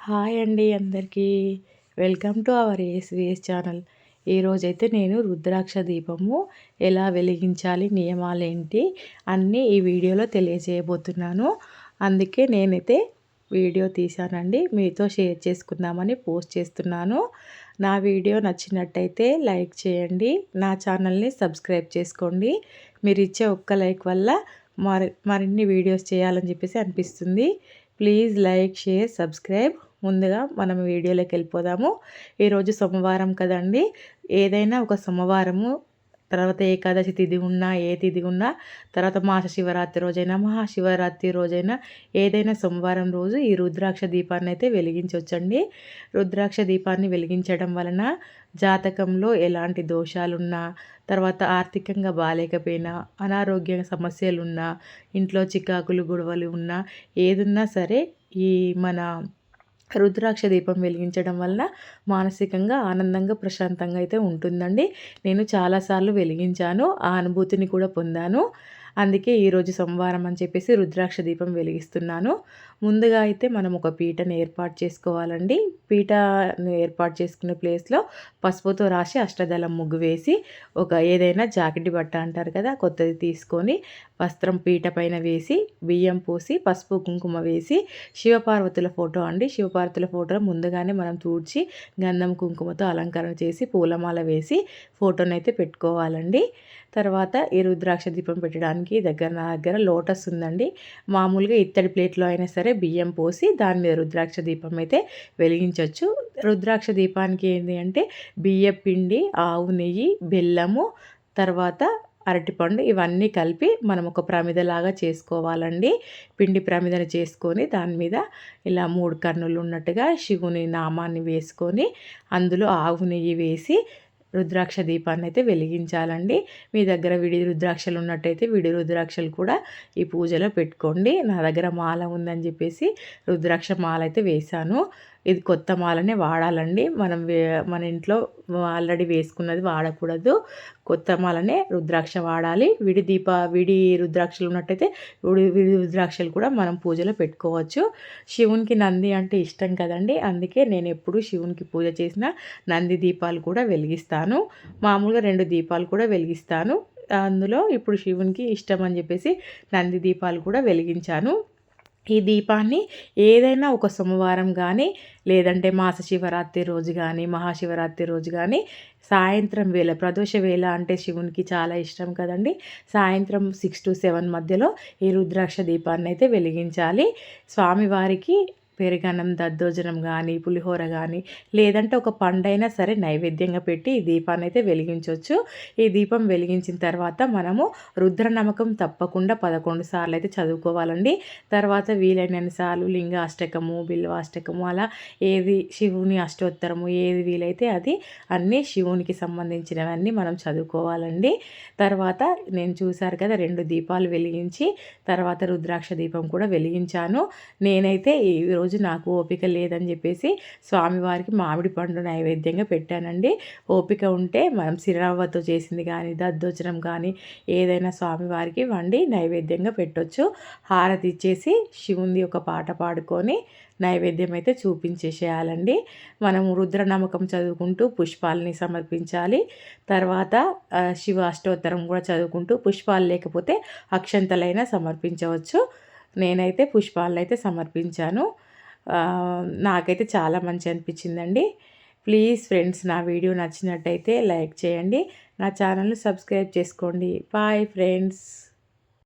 Hi అండి అందరికీ. Welcome to our ASVS channel. ఈరోజైతే నేను రుద్రాక్ష దీపము ఎలా వెలిగించాలి, నియమాలేంటి అన్నీ ఈ వీడియోలో తెలియజేయబోతున్నాను. అందుకే నేనైతే వీడియో తీశానండి. మీతో షేర్ చేసుకుందామని పోస్ట్ చేస్తున్నాను. నా వీడియో నచ్చినట్టయితే లైక్ చేయండి. నా ఛానల్ని సబ్స్క్రైబ్ చేసుకోండి. మీరు ఇచ్చే ఒక్క లైక్ వల్ల మరిన్ని వీడియోస్ చేయాలని చెప్పేసి అనిపిస్తుంది. Please like, share, subscribe. ముందుగా మనం వీడియోలోకి వెళ్ళిపోదాము. ఈరోజు సోమవారం కదండి. ఏదైనా ఒక సోమవారము తర్వాత ఏకాదశి తిథి ఉన్నా, ఏ తిథి ఉన్నా, తర్వాత మాస శివరాత్రి రోజైనా, మహాశివరాత్రి రోజైనా, ఏదైనా సోమవారం రోజు ఈ రుద్రాక్ష దీపాన్ని అయితే వెలిగించవచ్చండి. రుద్రాక్ష దీపాన్ని వెలిగించడం వలన జాతకంలో ఎలాంటి దోషాలున్నా, తర్వాత ఆర్థికంగా బాగాలేకపోయినా, అనారోగ్య సమస్యలున్నా, ఇంట్లో చికాకులు గొడవలు ఉన్నా, ఏదున్నా సరే ఈ మన రుద్రాక్ష దీపం వెలిగించడం వల్ల మానసికంగా ఆనందంగా ప్రశాంతంగా అయితే ఉంటుందండి. నేను చాలాసార్లు వెలిగించాను, ఆ అనుభూతిని కూడా పొందాను. అందుకే ఈరోజు సోమవారం అని చెప్పేసి రుద్రాక్ష దీపం వెలిగిస్తున్నాను. ముందుగా అయితే మనం ఒక పీటను ఏర్పాటు చేసుకోవాలండి. పీటను ఏర్పాటు చేసుకునే ప్లేస్లో పసుపుతో రాసి అష్టదళం ముగ్గు వేసి ఏదైనా జాకెట్ బట్ట అంటారు కదా, కొత్తది తీసుకొని వస్త్రం పీట పైన వేసి బియ్యం పోసి పసుపు కుంకుమ వేసి శివపార్వతుల ఫోటో అండి. శివపార్వతుల ఫోటో ముందుగానే మనం తూడ్చి గంధం కుంకుమతో అలంకరణ చేసి పూలమాల వేసి ఫోటోనైతే పెట్టుకోవాలండి. తర్వాత ఈ రుద్రాక్ష దీపం పెట్టడానికి నా దగ్గర లోటస్ ఉందండి. మామూలుగా ఇత్తడి ప్లేట్లో అయినా సరే బియ్యం పోసి దాని మీద రుద్రాక్ష దీపం అయితే వెలిగించవచ్చు. రుద్రాక్ష దీపానికి ఏంటి అంటే బియ్యం పిండి, ఆవు నెయ్యి, బెల్లము, తర్వాత అరటిపండు ఇవన్నీ కలిపి మనం ఒక ప్రమిదలాగా చేసుకోవాలండి. పిండి ప్రమిదను చేసుకొని దాని మీద ఇలా 3 కన్నులు ఉన్నట్టుగా శివుని నామాన్ని వేసుకొని అందులో ఆవు నెయ్యి వేసి రుద్రాక్ష దీపాన్ని అయితే వెలిగించాలండి. మీ దగ్గర విడి రుద్రాక్షలు ఉన్నట్టయితే విడి రుద్రాక్షలు కూడా ఈ పూజలో పెట్టుకోండి. నా దగ్గర మాల ఉందని చెప్పేసి రుద్రాక్ష మాల అయితే వేశాను. ఇది కొత్త మాలనే వాడాలండి. మన ఇంట్లో ఆల్రెడీ వేసుకున్నది వాడకూడదు. కొత్త మాలనే రుద్రాక్ష వాడాలి. విడి రుద్రాక్షలు ఉన్నట్టయితే విడి రుద్రాక్షలు కూడా మనం పూజలో పెట్టుకోవచ్చు. శివునికి నంది అంటే ఇష్టం కదండి. అందుకే నేను ఎప్పుడు శివునికి పూజ చేసిన నంది దీపాలు కూడా వెలిగిస్తాను. మామూలుగా 2 దీపాలు కూడా వెలిగిస్తాను. అందులో ఇప్పుడు శివునికి ఇష్టం అని చెప్పేసి నంది దీపాలు కూడా వెలిగించాను. ఈ దీపాన్ని ఏదైనా ఒక సోమవారం కానీ, లేదంటే మాస శివరాత్రి రోజు కానీ, మహాశివరాత్రి రోజు కానీ సాయంత్రం వేళ ప్రదోష వేళ అంటే శివునికి చాలా ఇష్టం కదండి. సాయంత్రం 6 to 7 మధ్యలో ఈ రుద్రాక్ష దీపాన్ని అయితే వెలిగించాలి. స్వామివారికి పెరుగన్నం, దద్దోజనం కానీ, పులిహోర కానీ, లేదంటే ఒక పండైనా సరే నైవేద్యంగా పెట్టి ఈ దీపాన్ని అయితే వెలిగించవచ్చు. ఈ దీపం వెలిగించిన తర్వాత మనము రుద్రనమకం తప్పకుండా 11 సార్లు అయితే చదువుకోవాలండి. తర్వాత వీలైనన్ని సార్లు లింగాష్టకము, బిల్వాష్టకము అలా ఏది శివుని అష్టోత్తరము ఏది వీలైతే అది అన్నీ శివునికి సంబంధించినవన్నీ మనం చదువుకోవాలండి. తర్వాత నేను చూశారు కదా 2 దీపాలు వెలిగించి తర్వాత రుద్రాక్ష దీపం కూడా వెలిగించాను. నేనైతే ఈరోజు నాకు ఓపిక లేదని చెప్పేసి స్వామివారికి మామిడి పండు నైవేద్యంగా పెట్టానండి. ఓపిక ఉంటే మనం సిరవ్వతో చేసింది కానీ, దద్దోజనం కానీ ఏదైనా స్వామివారికి వండి నైవేద్యంగా పెట్టొచ్చు. హారతి ఇచ్చేసి శివుంది ఒక పాట పాడుకొని నైవేద్యం అయితే చూపించేసేయాలండి. మనము రుద్రనమకం చదువుకుంటూ పుష్పాలని సమర్పించాలి. తర్వాత శివ అష్టోత్తరం కూడా చదువుకుంటూ పుష్పాలు లేకపోతే అక్షంతలైనా సమర్పించవచ్చు. నేనైతే పుష్పాలను అయితే సమర్పించాను. నాకైతే చాలా మంచి అనిపించిందండి. ప్లీజ్ ఫ్రెండ్స్, నా వీడియో నచ్చినట్టయితే లైక్ చేయండి. నా ఛానల్ని సబ్స్క్రైబ్ చేసుకోండి. Bye friends.